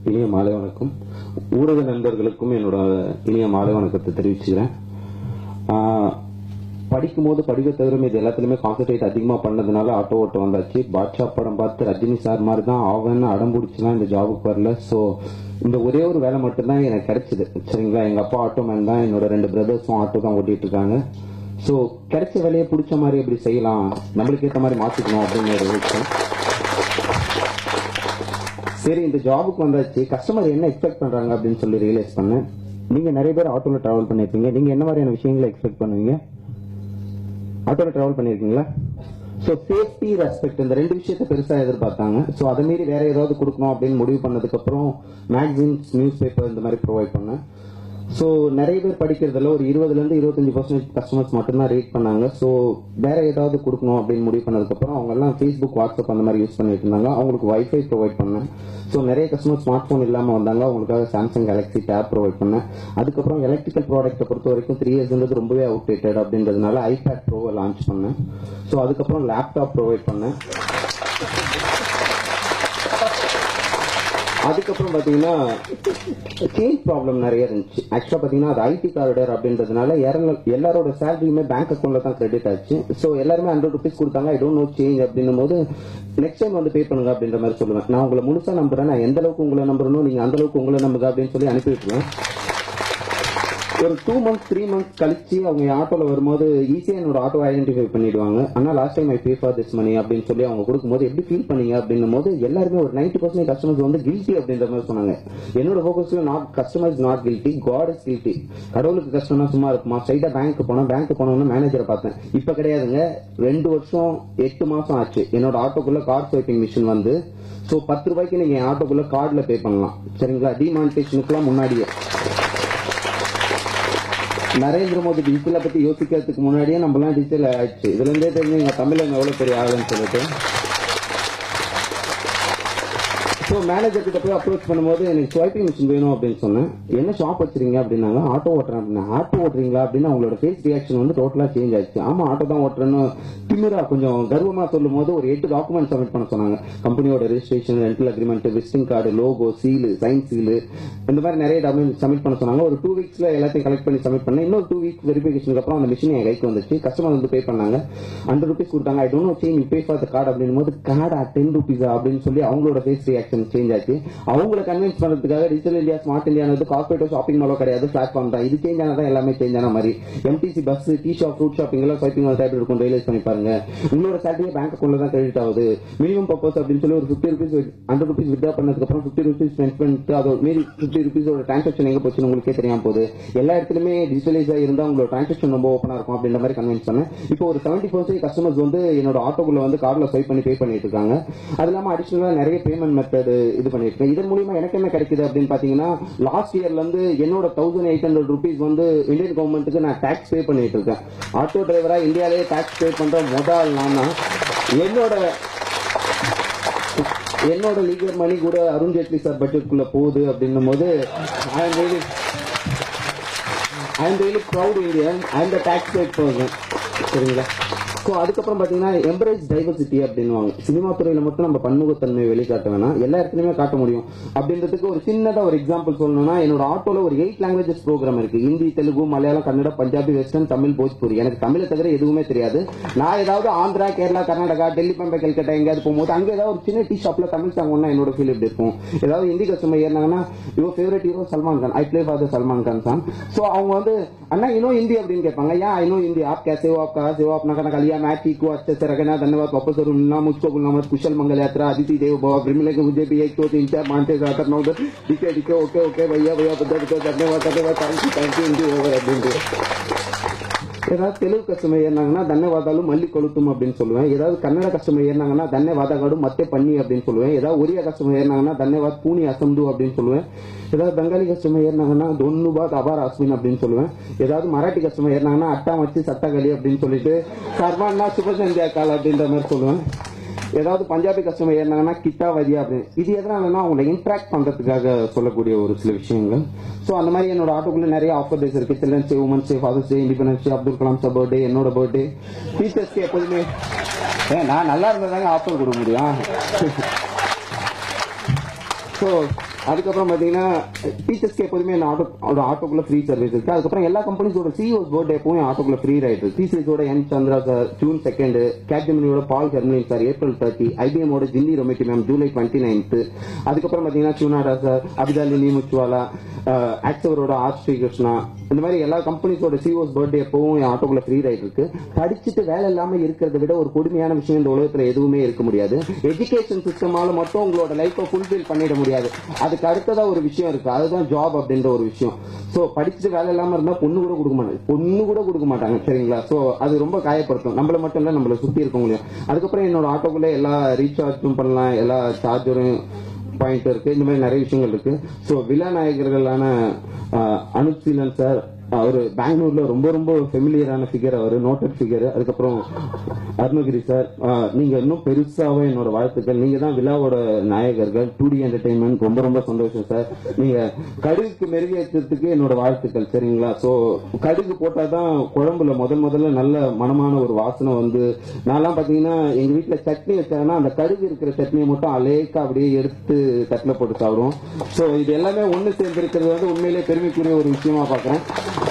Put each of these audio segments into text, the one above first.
இனிய மாலை வணக்கம். ஊடக நண்பர்களுக்கும் என்னோட இனிய மாலை வணக்கத்தை தெரிவிச்சுக்கிறேன். படிக்கும்போது படிக்க தவிர இது எல்லாத்துலயுமே கான்சென்ட்ரேட் அதிகமா பண்ணதுனால ஆட்டோ ஓட்ட வந்தாச்சு. பாட்ஷா படம் பார்த்து ரஜினி சார் மாதிரி தான் ஆவன்னு அடம்பிடிச்சுலாம் இந்த ஜாபுக்கு வரல. ஸோ இந்த ஒரே ஒரு வேலை மட்டும்தான் எனக்கு கிடைச்சது. சரிங்களா, எங்க அப்பா ஆட்டோ மேன் தான், என்னோட 2 பிரதர்ஸும் ஆட்டோ தான் ஓட்டிட்டு இருக்காங்க. ஸோ கிடைச்ச வேலையை பிடிச்ச மாதிரி எப்படி செய்யலாம், நம்மளுக்கு ஏற்ற மாதிரி மாற்றிக்கணும் அப்படின்னு ஒரு விஷயம். சரி, இந்த ஜாபுக்கு வந்தாச்சு. கஸ்டமர் என்ன எக்ஸ்பெக்ட் பண்றாங்க அப்படின்னு சொல்லி ரியலைஸ் பண்ணேன். நீங்க நிறைய பேர் ஆட்டோல டிராவல் பண்ணிருப்பீங்க. நீங்க என்ன மாதிரியான விஷயங்களை எக்ஸ்பெக்ட் பண்ணுவீங்க? ஆட்டோல டிராவல் பண்ணிருக்கீங்களா? ஸோ சேஃப்டி, ரெஸ்பெக்ட், இந்த 2 விஷயத்தை பெருசா எதிர்பார்த்தாங்க. ஸோ அதை மீறி வேற ஏதாவது கொடுக்கணும் அப்படின்னு முடிவு பண்ணதுக்கு அப்புறம் மேகசின்ஸ், நியூஸ் பேப்பர் இந்த மாதிரி ப்ரொவைட் பண்ணேன். ஸோ நிறைய பேர் படிக்கிறதுல ஒரு 20-25% கஸ்டமர்ஸ் மட்டும்தான் ரீட் பண்ணாங்க. ஸோ வேற ஏதாவது கொடுக்கணும் அப்படின்னு முடிவு பண்ணதுக்கப்புறம் அவங்க எல்லாம் ஃபேஸ்புக், வாட்ஸ்அப் அந்த மாதிரி யூஸ் பண்ணிட்டு இருந்தாங்க. அவங்களுக்கு வைஃபை ப்ரொவைட் பண்ணேன். ஸோ நிறைய கஸ்டமர் ஸ்மார்ட் ஃபோன் இல்லாமல் வந்தாங்க. அவங்களுக்காக சாம்சங் கேலக்ஸி டேப் ப்ரொவைட் பண்ணேன். அதுக்கப்புறம் எலக்ட்ரிக்கல் ப்ராடக்ட்டை பொறுத்த வரைக்கும் 3 இயர்ஸ் ரொம்பவே அவுடேட்டட் அப்படின்றதுனால ஐபேட் ப்ரோவை லான்ச் பண்ணேன். ஸோ அதுக்கப்புறம் லேப்டாப் ப்ரொவைட் பண்ணேன். அதுக்கப்புறம் பாத்தீங்கன்னா சேஞ்ச் ப்ராப்ளம் நிறைய இருந்துச்சு. ஆக்சுவலா பாத்தீங்கன்னா அது ஐடி காரிடர் அப்படின்றதுனால எல்லாரோட சேலரியுமே பேங்க் அக்கௌண்ட்ல தான் கிரெடிட் ஆச்சு. ஸோ எல்லாருமே 100 rupees கொடுத்தாங்க. ஐ டோன்ட் நோ சேஞ்ச் அப்படின்னும் போது நெக்ஸ்ட் டைம் வந்து பே பண்ணுங்க அப்படின்ற மாதிரி சொல்லுவேன். நான் உங்களை முழுசா நம்புறேன், நான் எந்த அளவுக்கு உங்களை நம்புறனோ நீங்க அந்த அளவுக்கு உங்களை நம்புங்க அப்படின்னு சொல்லி அனுப்பி விட்டுருவேன். ஒரு 2 months 3 months கழிச்சு அவங்க ஆட்டோல வரும்போது ஈஸியா என்னோட ஆட்டோ ஐடென்டிஃபை பண்ணிடுவாங்க. ஆனா last time I pay for this money அப்படின்னு சொல்லி அவங்க கொடுக்கும்போது எப்படி ஃபீல் பண்ணீங்க அப்படின்னும் போது எல்லாருமே ஒரு 90% கஸ்டமர்ஸ் வந்து கில்ட்டி அப்படின்ற மாதிரி சொன்னாங்க. என்னோட ஃபோக்கஸ்ல not customers not guilty, God is guilty. கடவுளுக்கு கஷ்டம்னா சும்மா இருக்குமா? ஸ்ட்ரைட்டா பேங்க் போனோம்னு மேனேஜரை பார்த்தேன். இப்ப கிடையாதுங்க, 2 வருஷம் 8 மாசம் ஆச்சு என்னோட ஆட்டோக்குள்ள கார்டு ஸ்வைப்பிங் மிஷின் வந்து. ஸோ 10 ரூபாய்க்கு நீங்க ஆட்டோக்குள்ள கார்டுல பே பண்ணலாம். சரிங்களா, டிமானிட்டேஷனுக்குலாம் முன்னாடியே நரேந்திர மோடி டிஜிட்டலை பத்தி யோசிக்கிறதுக்கு முன்னாடியே நம்மளாம் டிஜிட்டல் ஆயிடுச்சு. இதுல இருந்தே தெரிஞ்சு எங்க தமிழ் எவ்வளவு பெரிய ஆளுன்னு சொல்லிட்டு. ஸோ மேனேஜர் கிட்ட போய் அப்ரோச் பண்ணும்போது எனக்கு ஸ்வைப்பிங் மிஷின் வேணும் அப்படின்னு சொன்னேன். என்ன ஷாப் வச்சிருக்கீங்க அப்படின்னாங்க. ஆட்டோ ஓட்டுறேன் அப்படின்னா. ஆட்டோ ஓட்டுறீங்களா அப்படின்னு அவங்களோட ஃபேஸ் ரியாக்ஷன் வந்து டோட்டலா சேஞ்ச் ஆயிடுச்சு. ஆமா ஆட்டோ தான் ஓட்டுறேன்னு திமிரா கொஞ்சம் கர்வமா சொல்லும் போது ஒரு 8 டாக்குமெண்ட் சப்மிட் பண்ண சொன்னாங்க. கம்பெனியோட registration, rental agreement, visiting card, logo, seal, sign seal, இந்த மாதிரி நிறைய டாக்குமெண்ட் சப்மிட் பண்ண சொன்னாங்க. ஒரு 2 weeksல எல்லாத்தையும் கலெக்ட் பண்ணி சப்மிட் பண்ணேன். இன்னொரு 2 weeks வெரிஃபிகேஷனுக்கு அப்புறம் அந்த மிஷின் என் கைக்கு வந்துச்சு. கஸ்டமர் வந்து பே பண்ணாங்க. 100 rupees கொடுத்தாங்க. I don't know change, pay for the card அப்படின்னும் போது கார்டா 10 rupees அப்படின்னு சொல்லி அவங்களோட ஃபேஸ் ரியாக்ஷன் சேஞ்ச் ஆச்சு. அவங்களை கன்வின்ஸ் பண்றதுக்காக digital India, smart India corporate shopping மாலோ கிடையாது, பிளாட்ஃபார்ம் தான். இது சேஞ்ச் ஆனதான் எல்லாமே சேஞ்ச் ஆன மாதிரி. MTC bus, tea shop, fruit shopping எல்லாம் ஸ்வைப்பிங் டைப் இருக்கும். ரியலைஸ் பண்ணி பாருங்க. உங்களோட சேலரி பேங்க் அக்கௌண்ட்ல தான் கிரெடிட் ஆகுது. மினிமம் பர்பஸ் அப்படின்னு சொல்லி ஒரு 50 rupees 100 rupees வித்ட்ரா பண்ணதுக்கு அப்புறம் 50 rupees ஸ்பெண்ட் பண்ணிட்டு அதோட மீறி 50 rupees டிரான்சாக்ஷன் எங்க போச்சுன்னு உங்களுக்கே தெரியாம போகுது. எல்லா இடத்துலயுமே டிஜிட்டலைஸா இருந்தா உங்களோட டிரான்சாக்ஷன் ரொம்ப ஓப்பனா இருக்கும் அப்படின்ற மாதிரி கன்வின்ஸ் பண்ணேன். இப்போ ஒரு 70% கஸ்டமர்ஸ் வந்து என்னோட ஆட்டோக்குள்ள வந்து கார்டுல ஸ்வைப் பண்ணி பே பண்ணிட்டு இருக்காங்க. அது இல்லாம அடிஷனலா நிறைய பேமெண்ட் மெத்தட் இது பண்ணிருக்கேன். இதன் மூலியமா எனக்கு என்ன கிடைக்குது அப்படின்னு பாத்தீங்கன்னா, லாஸ்ட் இயர்ல இருந்து என்னோட 1800 rupees வந்து இந்தியன் கவர்மெண்ட்டுக்கு நான் டாக்ஸ் பே பண்ணிட்டு இருக்கேன். ஆட்டோ டிரைவரா இந்தியாவிலேயே டாக்ஸ் பே பண்ற முதல் நான் தான். என்னோட லீகல் மணி கூட அருண் ஜேட்லி சார் பட்ஜெட்குள்ள போகுது அப்படின்னும் போது ஐ am really proud Indian. I am the tax paid person. சரிங்களா. ஸோ அதுக்கப்புறம் பார்த்தீங்கன்னா எம்பரேஜ் டைவர்சிட்டி அப்படின்வாங்க. சினிமா துறையில மட்டும் நம்ம பன்முகத்தன்மையை வெளிக்காட்ட வேணாம், எல்லா இடத்துலையுமே காட்ட முடியும் அப்படின்றதுக்கு ஒரு சின்னதாக ஒரு எக்ஸாம்பிள் சொல்லணும்னா, என்னோட ஆட்டோல ஒரு 8 languages ப்ரோக்ராம் இருக்கு. ஹிந்தி, தெலுங்கு, மலையாளம், கன்னடா, பஞ்சாபி, வெஸ்டர்ன், தமிழ், போஜ்பூரி. எனக்கு தமிழை தவிர எதுவுமே தெரியாது. நான் ஏதாவது ஆந்திரா, கேரளா, கர்நாடகா, டெல்லி, பம்பை, கல்கட்டா எங்கேயாவது போகும்போது அங்கே ஏதாவது ஒரு சின்ன டீ ஷாப்ல தமிழ் சாங் ஒன்னா என்னோட ஃபீல் எப்படி இருக்கும். ஏதாவது ஹிந்தி கஸ்டமர் ஏறினாங்கன்னா, your favourite hero Salman Khan, I play for the Salman Khan song. So அவங்க வந்து அண்ணா இன்னும் ஹிந்தி அப்படின்னு கேட்பாங்க. ஏன் ஐ நோ ஹிந்தி, ஆப் कैसे हो, आप कहाँ से हो, अपना खाना खा लिया, मैं ठीक हूँ, अच्छे से रखना, धन्यवाद, वापस और ना मुझको बोलना मत, कुशल मंगल यात्रा, अदिति देव भव, मिले के मुझे भी 1 2 3 4 5 6 7 8 9 10 ठीक है ओके ओके भैया धन्यवाद थैंक यू हिंदी ओवर அப்படின்னு. ஏதாவது தெலுங்கு கஸ்டமர் ஏறினாங்கன்னா தன்யவாதாலு மல்லி கொளுத்தும் அப்படின்னு சொல்லுவேன். ஏதாவது கன்னட கஸ்டமர் ஏறினாங்கன்னா தன்யவாதகாடு மத்தே பண்ணி அப்படின்னு சொல்லுவேன். ஏதாவது ஒரியா கஸ்டமர் ஏறினாங்கன்னா தன்யவாத் பூனி அசம்து அப்படின்னு சொல்லுவேன். ஏதாவது பெங்காலி கஸ்டமர் ஏறினாங்கன்னா தொன்னுபாத் அபார் அஸ்வின் அப்படின்னு சொல்லுவேன். ஏதாவது மராட்டி கஸ்டமர் ஏறினாங்கன்னா அட்டா மச்சி சட்டகளி அப்படின்னு சொல்லிட்டு சர்வான்னா சுபசந்தியா கால் அப்படின்ற மாதிரி சொல்லுவேன். ஏதாவது பஞ்சாபி கஸ்டமர் ஏறினாங்கன்னா கிட்டா வதியா அப்படின்னு. இது எதனாலன்னா அவங்களை இன்ட்ராக்ட் பண்றதுக்காக சொல்லக்கூடிய ஒரு சில விஷயங்கள். ஸோ அந்த மாதிரி என்னோட ஆட்டோக்குள்ள நிறைய ஆஃபர் டேஸ் இருக்கு. Children's day, women's day, father's day, independence day, Abdul Kalam sir birthday, என்னோட பர்த்டே, டீச்சர்ஸ்க்கு எப்போதுமே நான் நல்லா இருந்ததாங்க ஆஃபர் கொடுக்க முடியும். ஸோ அதுக்கப்புறம் பாத்தீங்கன்னா டீச்சர்ஸ்க்கு எப்போதுமே ஆட்டோக்குள்ள ஃப்ரீ சர்வீஸ் இருக்கு. அதுக்கப்புறம் எல்லா கம்பெனிஸோட சிஓஸ் பர்த்டே எப்பவும் ஆட்டோக்குள்ள ஃப்ரீ ரைட் இருக்கு. டிசிஎஸோட என் சந்திரா சார் ஜூன் 2, கேப்ஜெமினியோட பால் ஹெர்மலின் சார் April 30, ஐபிஎம்மோட ஜின்னி ரொமேட்டி மேம் July 29. அதுக்கப்புறம் பாத்தீங்கன்னா சுனாடா சார், அபிதாலினி முச்சுவாலா, ஆக்சவரோட ஆர் ஸ்ரீ கிருஷ்ணா, இந்த மாதிரி எல்லா கம்பெனிஸோட சிஓஸ் பர்த்டே எப்பவும் என் ஆட்டோக்குள்ள ஃப்ரீ ரைட் இருக்கு. படிச்சுட்டு வேலை இல்லாம இருக்கிறத விட ஒரு கொடுமையான விஷயம் இந்த உலகத்துல எதுவுமே இருக்க முடியாது. எஜுகேஷன் சிஸ்டமால மட்டும் உங்களோட லைஃபை ஃபுல்ஃபில் பண்ணிட முடியாது. அதுக்கு அடுத்ததா ஒரு விஷயம் இருக்கு, அதுதான் ஜாப் அப்படின்ற ஒரு விஷயம். சோ படிச்சுட்டு வேலை இல்லாம இருந்தா பொண்ணு கூட கொடுக்க மாட்டாங்க சரிங்களா. சோ அது ரொம்ப காயப்படுத்தும், நம்மள மட்டும் இல்ல நம்மள சுத்தி இருக்க முடியும். அதுக்கப்புறம் என்னோட ஆட்டோக்குள்ள எல்லா ரீசார்ஜும் பண்ணலாம், எல்லா சார்ஜரும் பாயிண்ட் இருக்கு, இந்த மாதிரி நிறைய விஷயங்கள் இருக்கு. சோ விழா நாயகர்களான அனுப் சீலன் சார், அவரு பெங்களூர்ல ரொம்ப ரொம்ப ஃபெமிலியரான ஃபிகர், அவரு நோட்டட் ஃபிகர். அதுக்கப்புறம் அருணகிரி சார், நீங்க இன்னும் பெருசாவே என்னோட வாழ்த்துக்கள். நீங்க தான் விழாவோட நாயகர்கள். 2D என்டர்டைன்மெண்ட் ரொம்ப ரொம்ப சந்தோஷம் சார். நீங்க கடுகுக்கு மெருகேற்றத்துக்கு என்னோட வாழ்த்துக்கள் சரிங்களா. சோ கடுகு போட்டாதான் குழம்புல முதல்ல நல்ல மனமான ஒரு வாசனை வந்து, நான்லாம் பாத்தீங்கன்னா எங்க வீட்டுல சட்னி வச்சாங்கன்னா அந்த கடுகு இருக்கிற சட்னியை மட்டும் அலேக்கா அப்படியே எடுத்து தட்டில போட்டு சாப்பிடுவோம். சோ இது எல்லாமே ஒண்ணு சேர்ந்து இருக்கிறது வந்து உண்மையிலேயே பெருமைக்குரிய ஒரு விஷயமா பாக்குறேன்.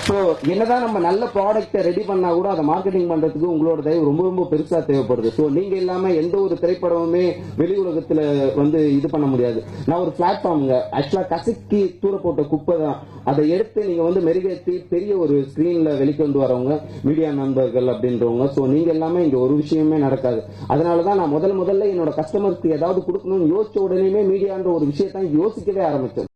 சோ என்னதான் நம்ம நல்ல ப்ராடக்ட்டை ரெடி பண்ணா கூட அதை மார்க்கெட்டிங் பண்றதுக்கு உங்களோட தயவு ரொம்ப ரொம்ப பெருசா தேவைப்படுது. சோ நீங்க இல்லாம எந்த ஒரு திரைப்படமுமே வெளி உலகத்துல வந்து இது பண்ண முடியாது. நான் ஒரு பிளாட்ஃபார்ம்ங்க, ஆக்சுவலா கசக்கி தூர போட்ட குப்பை தான், அதை எடுத்து நீங்க வந்து மெருகேற்றி பெரிய ஒரு ஸ்கிரீன்ல வெளிக்கொண்டு வரவங்க மீடியா நண்பர்கள் அப்படின்றவங்க. சோ நீங்க எல்லாமே இங்க ஒரு விஷயமே நடக்காது. அதனாலதான் நான் முதல்ல என்னோட கஸ்டமருக்கு ஏதாவது கொடுக்கணும்னு யோசிச்ச உடனே மீடியான்ற ஒரு விஷயத்தான் யோசிக்கவே ஆரம்பிச்சேன்.